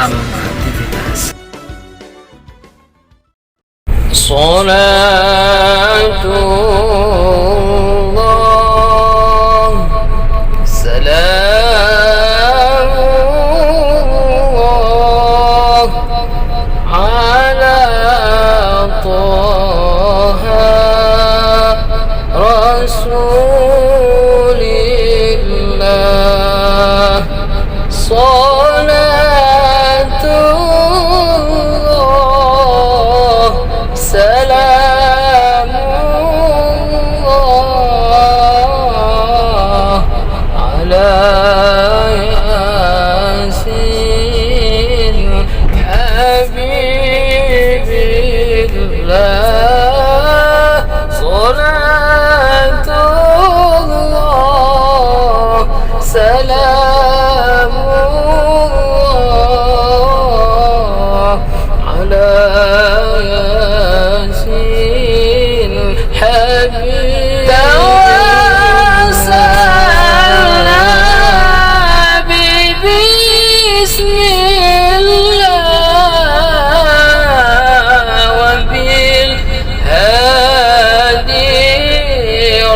dalam aktivitas. Salatullah salamullah ala Taha Rasulillah. Salatullah salamullah ala yasin habibillah. Salatullah salamullah ala yasin habibillah. Tawassalna bismillah wa bil hadi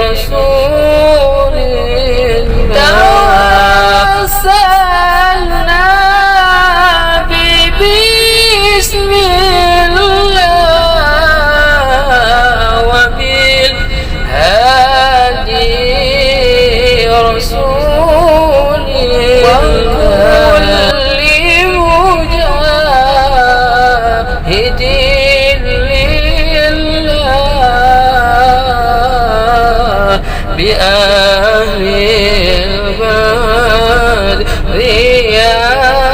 rasulillah. Tawassalna bismillah wa bil hadi rasulillah. Wa kulli mujahidin lillah bi ahlil badri ya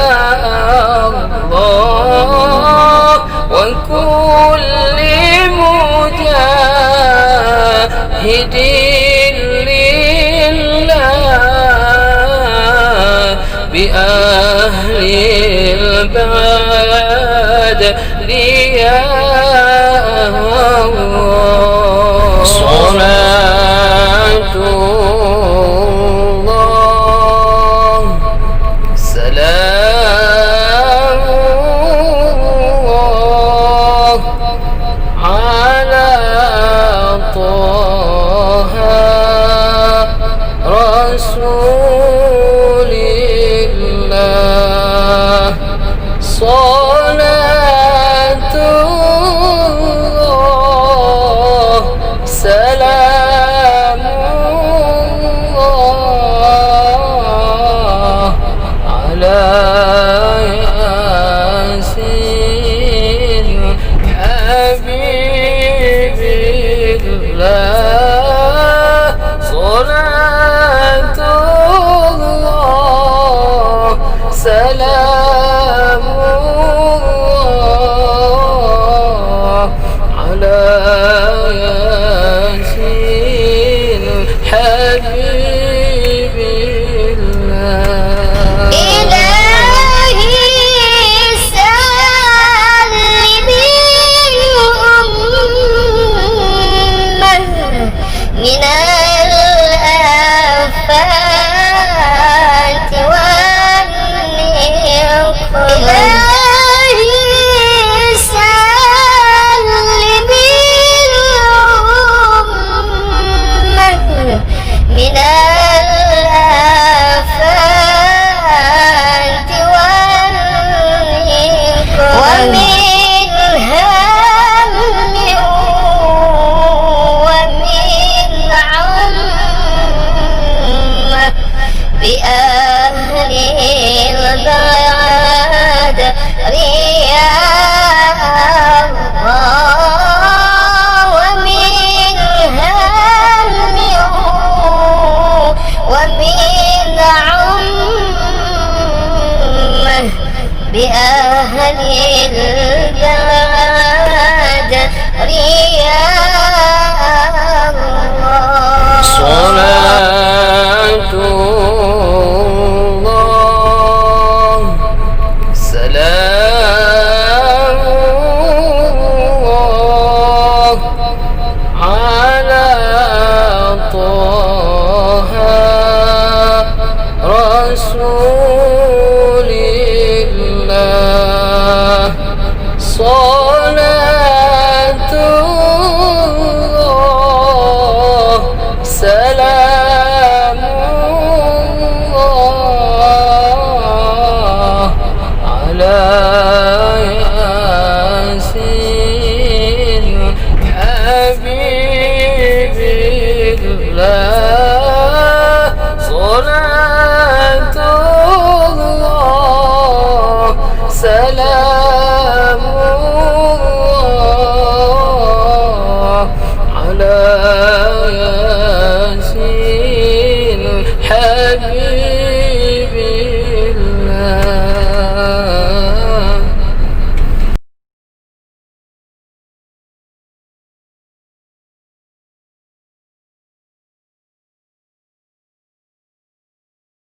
Allah. Wa kulli mujahidin lillah bi ahlil badri ya Allah. Salatullah salamullah ala Taha Rasulillah. Salatullah salamullah ala yasin habibillah. Salatullah salamullah ala yasin habibillah. إلهي سلمي الأمة من الآفات والنقم. إلهي سلمي الأمة من الآفات والنقم ومن هم ومن عم بأهل البلد يا الله. ومن هم ومن عم بأهل البلد يا الله. Salatullah salamullah ala Taha Rasulillah. على ياسين حبيب الله صلاة الله سلام الله على